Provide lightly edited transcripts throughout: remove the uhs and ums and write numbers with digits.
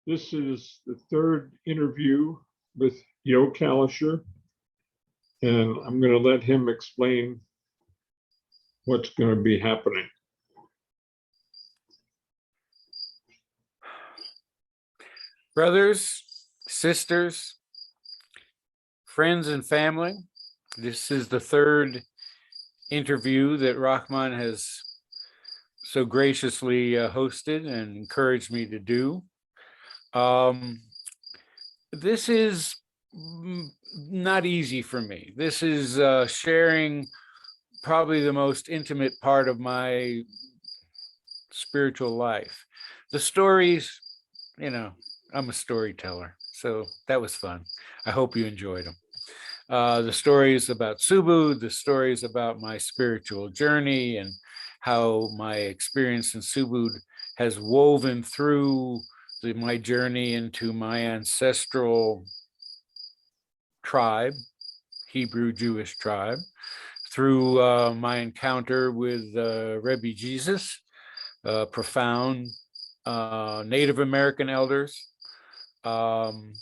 This is the third interview with Yo Kalisher, and I'm going to let him explain what's going to be happening. Brothers, sisters, friends, and family, this is the third interview that Rahman has so graciously hosted and encouraged me to do. This is not easy for me. This is sharing probably the most intimate part of my spiritual life. The stories, I'm a storyteller, so that was fun. I hope you enjoyed them. The stories about Subud, the stories about my spiritual journey and how my experience in Subud has woven through my journey into my ancestral tribe, Hebrew Jewish tribe, through my encounter with Rebbe Jesus, profound Native American elders, and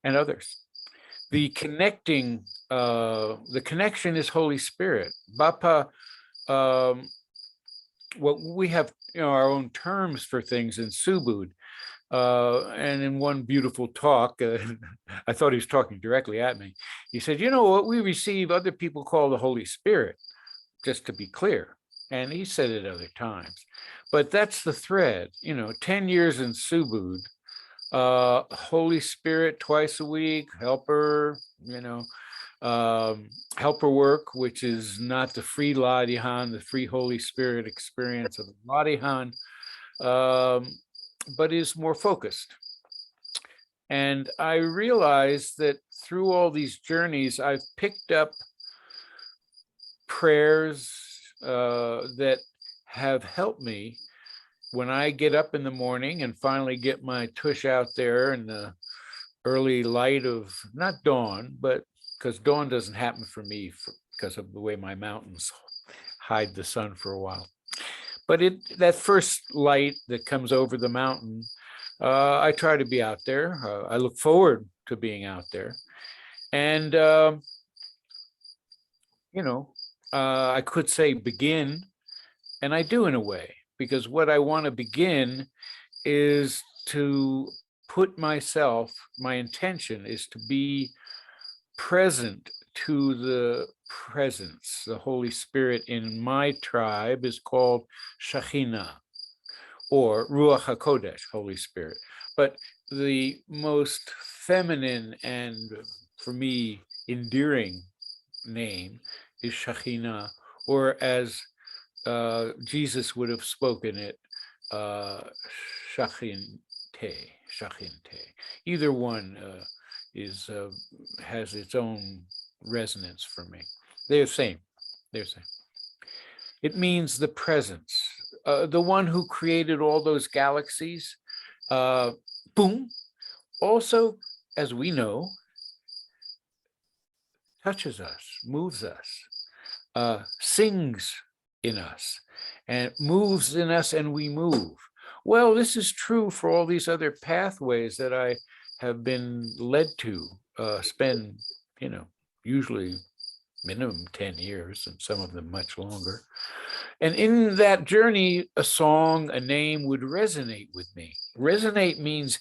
others. The connection is Holy Spirit. Bapa, what we have, our own terms for things in Subud. And in one beautiful talk, I thought he was talking directly at me. He said, what we receive, other people call the Holy Spirit, just to be clear. And he said it other times. But that's the thread, 10 years in Subud, Holy Spirit twice a week, helper, helper work, which is not the free Ladihan, the free Holy Spirit experience of the Ladihan, but is more focused. And I realized that through all these journeys, I've picked up prayers that have helped me when I get up in the morning and finally get my tush out there in the early light of, not dawn, but because dawn doesn't happen for me because of the way my mountains hide the sun for a while. But that first light that comes over the mountain, I try to be out there. I look forward to being out there. And, I could say begin, and I do in a way, because what I want to begin is to put my intention is to be present to the presence. The Holy Spirit in my tribe is called Shachinah, or Ruach HaKodesh, Holy Spirit. But the most feminine and, for me, endearing name is Shachinah, or as Jesus would have spoken it, Shachinah. Either one has its own resonance for me. They're the same. It means the presence. The one who created all those galaxies, boom, also, as we know, touches us, moves us, sings in us, and moves in us, and we move. Well, this is true for all these other pathways that I have been led to spend, usually minimum 10 years, and some of them much longer. And in that journey, a song, a name would resonate with me. Resonate means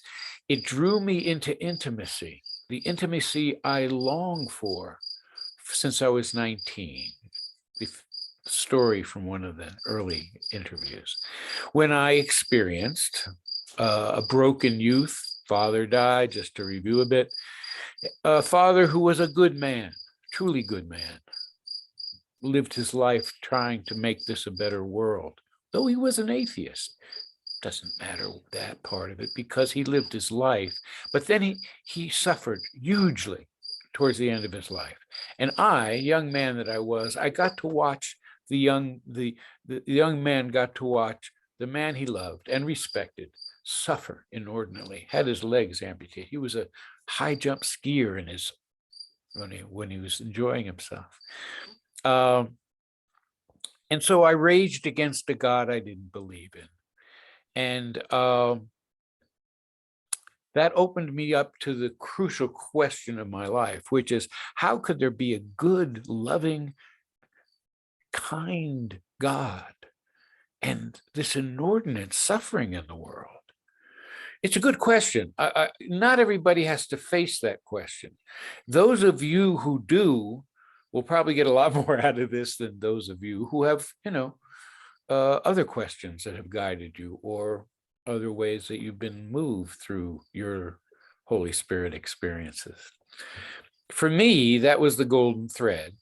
it drew me into intimacy, the intimacy I long for since I was 19. The story from one of the early interviews. When I experienced a broken youth, father died, just to review a bit, a father who was a good man, truly good man, lived his life trying to make this a better world, though he was an atheist. Doesn't matter that part of it, because he lived his life, but then he suffered hugely towards the end of his life. And I, young man that I was, I got to watch the young man got to watch the man he loved and respected suffer inordinately, had his legs amputated. He was a high jump skier in his when he was enjoying himself. And so I raged against a God I didn't believe in. And that opened me up to the crucial question of my life, which is, how could there be a good, loving, kind God and this inordinate suffering in the world? It's a good question. Not everybody has to face that question. Those of you who do will probably get a lot more out of this than those of you who have, other questions that have guided you, or other ways that you've been moved through your Holy Spirit experiences. For me, that was the golden thread.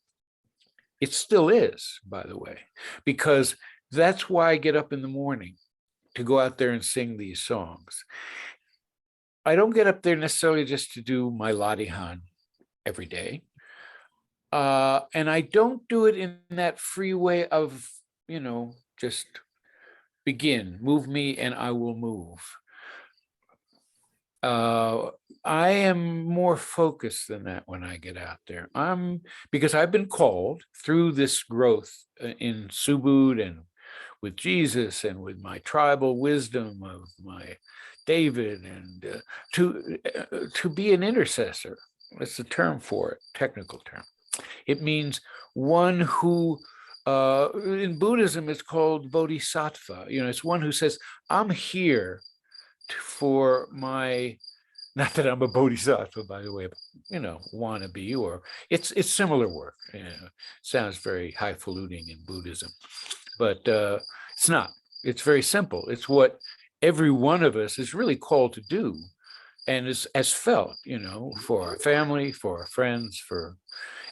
It still is, by the way, because that's why I get up in the morning to go out there and sing these songs. I don't get up there necessarily just to do my Ladihan every day. And I don't do it in that free way of, just begin, move me and I will move. I am more focused than that when I get out there. Because I've been called through this growth in Subud and with Jesus and with my tribal wisdom of my David, and to be an intercessor. That's the term for it, technical term. It means one who, in Buddhism, it's called bodhisattva. It's one who says, I'm here for my, not that I'm a bodhisattva, by the way, wannabe, or it's similar work. Sounds very highfalutin in Buddhism, but it's not. It's very simple. It's what every one of us is really called to do, and is as felt, for our family, for our friends,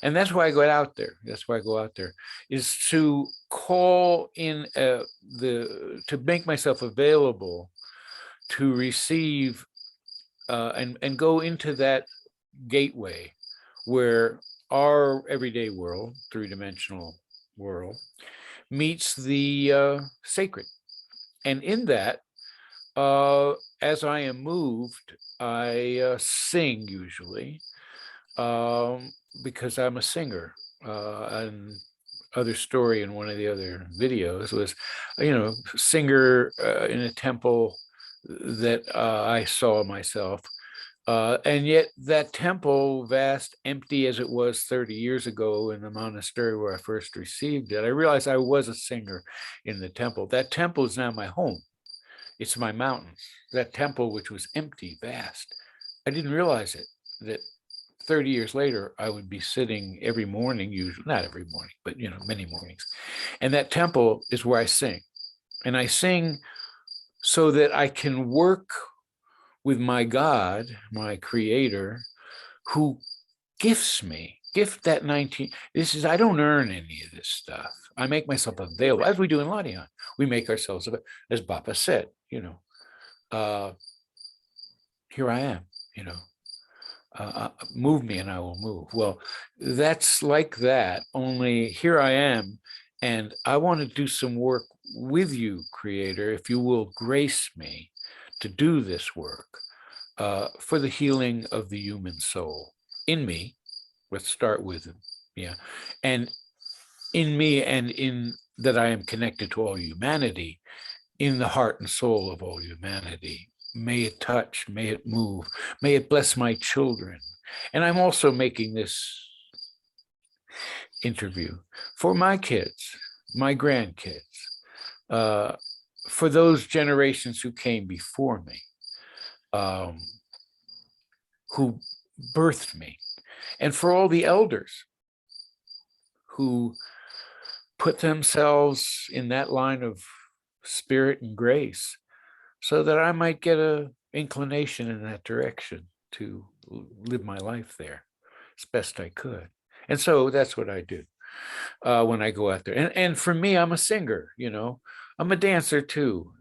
and that's why I go out there. That's why I go out there, is to call in to make myself available to receive and go into that gateway where our everyday world, three-dimensional world, meets the sacred. And in that, as I am moved, I sing usually, because I'm a singer. And other story in one of the other videos was, singer in a temple that I saw myself. And yet that temple, vast, empty as it was 30 years ago in the monastery where I first received it, I realized I was a singer in the temple. That temple is now my home. It's my mountain. That temple, which was empty, vast, I didn't realize it, that 30 years later, I would be sitting every morning, usually, not every morning, but, many mornings. And that temple is where I sing. And I sing so that I can work with my God, my creator, who gift that 19. I don't earn any of this stuff. I make myself available, as we do in Ladihan. We make ourselves available, as Bapa said, here I am, move me and I will move. Well, that's like that, only here I am, and I want to do some work with you, Creator, if you will grace me to do this work for the healing of the human soul. In me, let's start with it, and in me, and in that I am connected to all humanity, in the heart and soul of all humanity. May it touch, may it move, may it bless my children. And I'm also making this interview for my kids, my grandkids, for those generations who came before me, who birthed me, and for all the elders who put themselves in that line of spirit and grace, so that I might get an inclination in that direction to live my life there as best I could. And so that's what I do when I go out there. And for me, I'm a singer, I'm a dancer too.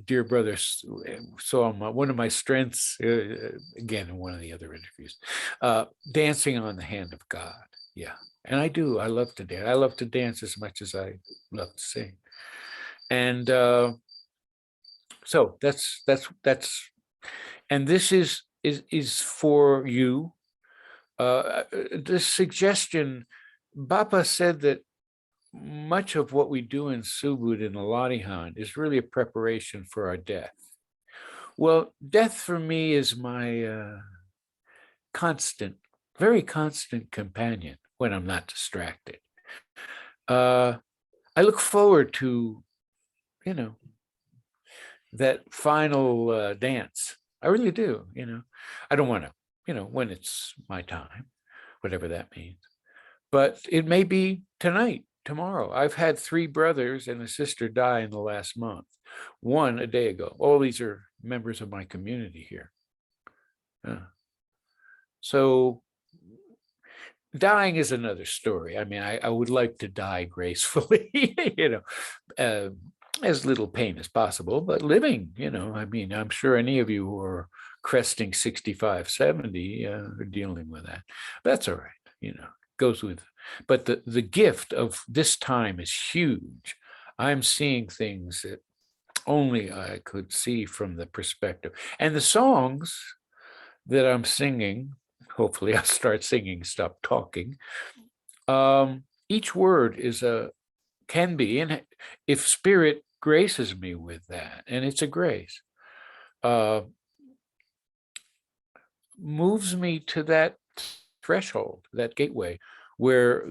Dear brother saw one of my strengths, again, in one of the other interviews, dancing on the hand of God. Yeah. And I do. I love to dance. I love to dance as much as I love to sing. And so that's, and this is for you. This suggestion, Bapa said that much of what we do in Subud and Ladihan is really a preparation for our death. Well, death for me is my constant, very constant companion when I'm not distracted. I look forward to, you know, that final dance. I really do, I don't want to, when it's my time, whatever that means. But it may be tonight, tomorrow. I've had 3 brothers and a sister die in the last month. 1 a day ago. All these are members of my community here. So dying is another story. I mean, I would like to die gracefully, as little pain as possible, but living, I mean, I'm sure any of you who are cresting 65, 70 are dealing with that. That's all right, goes with, but the gift of this time is huge. I'm seeing things that only I could see from the perspective. And the songs that I'm singing, hopefully I'll start singing, stop talking. Each word can be, and if Spirit graces me with that, and it's a grace, moves me to that threshold, that gateway, where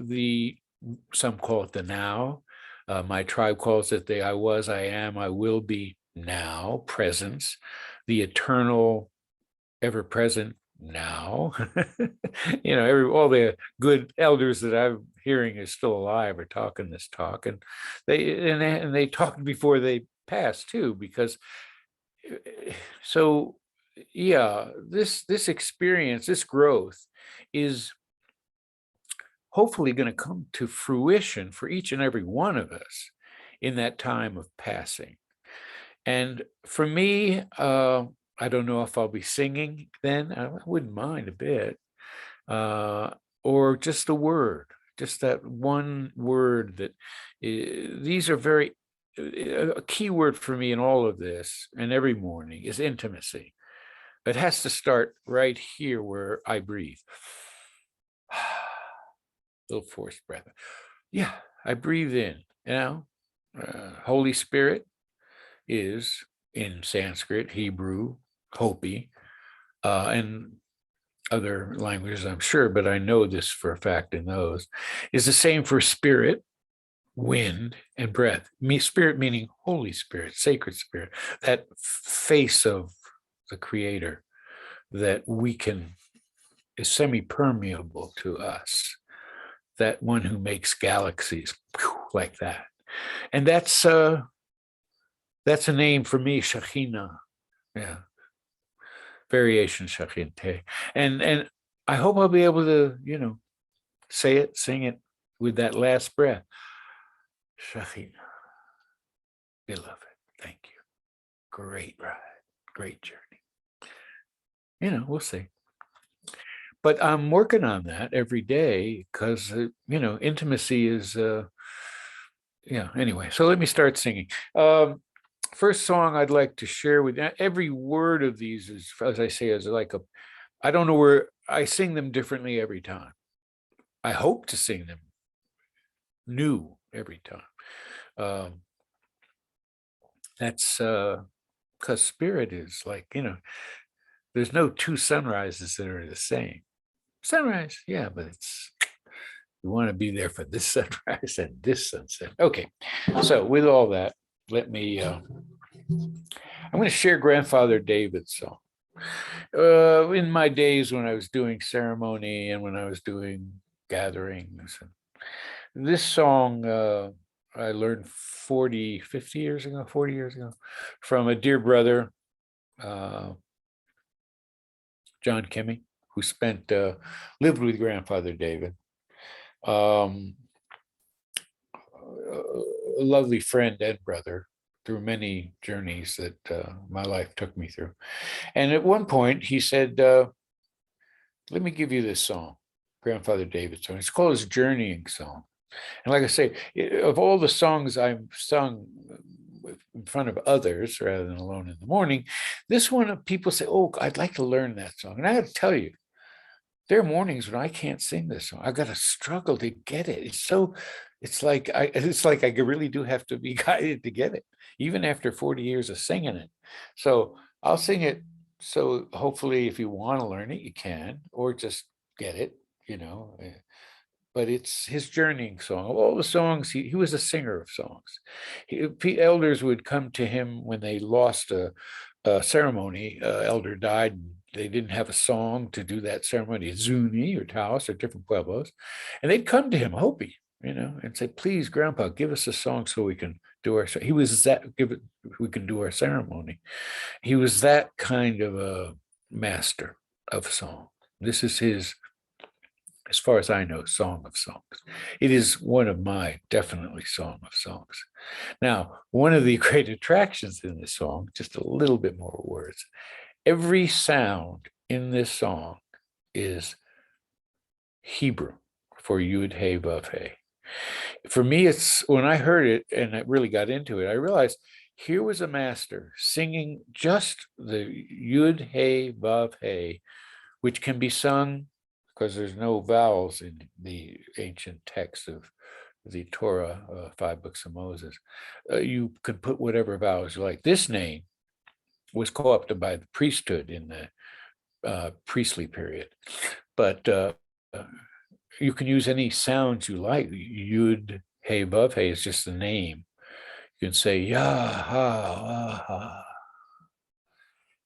some call it the now. My tribe calls it the I was, I am, I will be now presence, the eternal, ever present now. All the good elders that I'm hearing are still alive are talking this talk, and they talked before they passed too, because so yeah, this experience, this growth is hopefully going to come to fruition for each and every one of us in that time of passing. And for me, I don't know if I'll be singing then. I wouldn't mind a bit, or just a word, just that one word that these are very, a key word for me in all of this and every morning is intimacy. It has to start right here where I breathe. Little forced breath. Yeah, I breathe in, Holy Spirit is in Sanskrit, Hebrew, Hopi, and other languages, I'm sure, but I know this for a fact in those, is the same for spirit, wind, and breath. Spirit meaning Holy Spirit, sacred spirit, that face of the Creator that is semi-permeable to us, that one who makes galaxies like that. And that's a name for me, Shachinah. Yeah. Variation Shachinah. And I hope I'll be able to, say it, sing it with that last breath. Shachinah, beloved, thank you. Great ride, great journey. We'll see. But I'm working on that every day because, intimacy is, anyway. So let me start singing. First song I'd like to share with you, every word of these is, as I say, is like I don't know where I sing them differently every time. I hope to sing them new every time. That's because spirit is like, there's no 2 sunrises that are the same. Sunrise, yeah, but you want to be there for this sunrise and this sunset. Okay, so with all that, let me, I'm going to share Grandfather David's song. In my days when I was doing ceremony and when I was doing gatherings, this song I learned 40 years ago from a dear brother, John Kimmy, who lived with Grandfather David. A lovely friend and brother through many journeys that my life took me through. And at one point he said, let me give you this song, Grandfather David's song. It's called his Journeying Song. And like I say, of all the songs I've sung in front of others rather than alone in the morning, this one, people say, oh, I'd like to learn that song. And I got to tell you, there are mornings when I can't sing this song. I got to struggle to get it. It's like I really do have to be guided to get it, even after 40 years of singing it. So I'll sing it. So hopefully if you want to learn it, you can, or just get it, but it's his journeying song. Of all the songs, he was a singer of songs. Elders would come to him when they lost a ceremony. Elder died, and they didn't have a song to do that ceremony. Zuni or Toas or different pueblos, and they'd come to him, Hopi, and say, "Please, Grandpa, give us a song so we can do our." He was that. We can do our ceremony. He was that kind of a master of song. This is his, as far as I know, Song of Songs. It is one of my definitely Song of Songs. Now, one of the great attractions in this song, just a little bit more words, every sound in this song is Hebrew for Yud Hey Vav Hey. For me, it's when I heard it and I really got into it, I realized here was a master singing just the Yud Hey Vav Hey, which can be sung because there's no vowels in the ancient text of the Torah, 5 books of Moses. You can put whatever vowels you like. This name was co-opted by the priesthood in the priestly period, but you can use any sounds you like. Yud Hey Vav Hey is just the name. You can say Yah Ha Ha,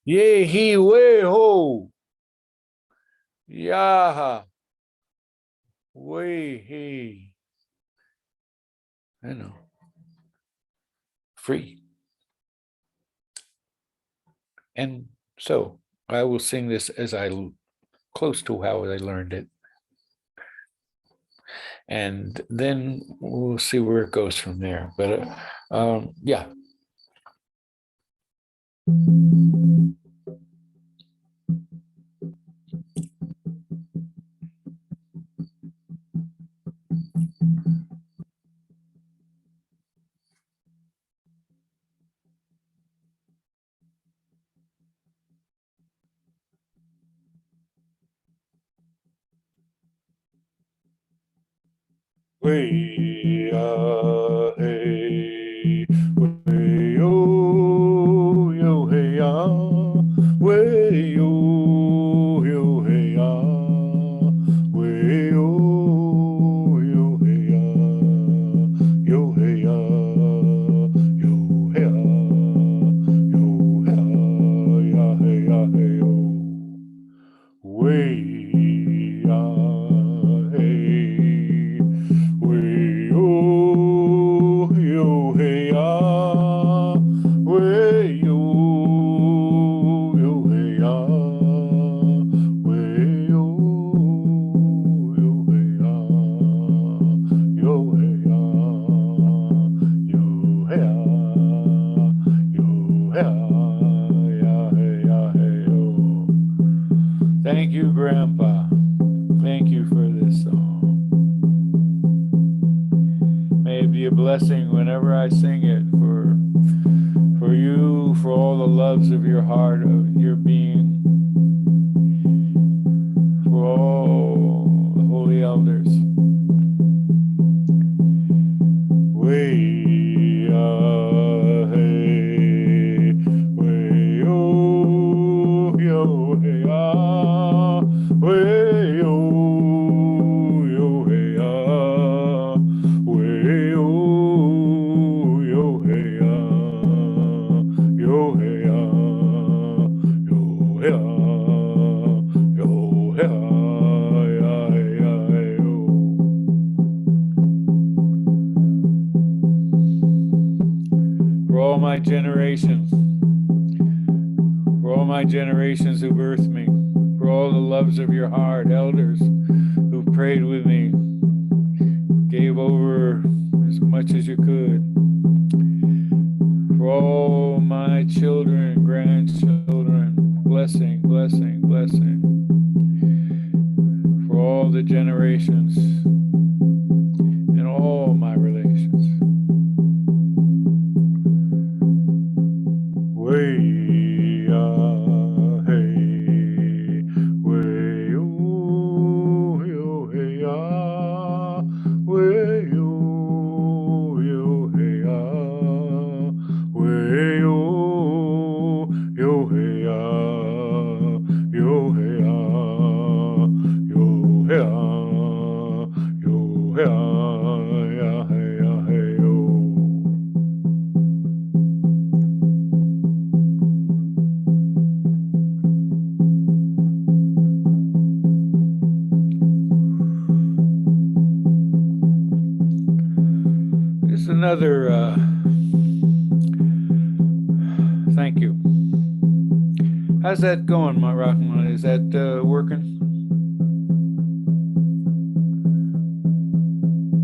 Ye He We Ho, Yah We He. Free. And so I will sing this as close to how I learned it. And then we'll see where it goes from there. But yeah. Way hey, way yo hey ya, way yo hey ya, way yo hey ya, yo hey ya, yo hey ya, ya hey ya hey yo, way ya hey. Thank you, Grandpa. Thank you for this song. May it be a blessing whenever I sing it for you, for all the loves of your heart, of your being, for all the holy elders. Generations who birthed me, for all the loves of your heart, elders who prayed with me, gave over as much as you could, for all my children and grandchildren, blessing, blessing, blessing, for all the generations and all my relations. Yo, hey, Here's another, thank you. How's that going, my Rahman? Is that working?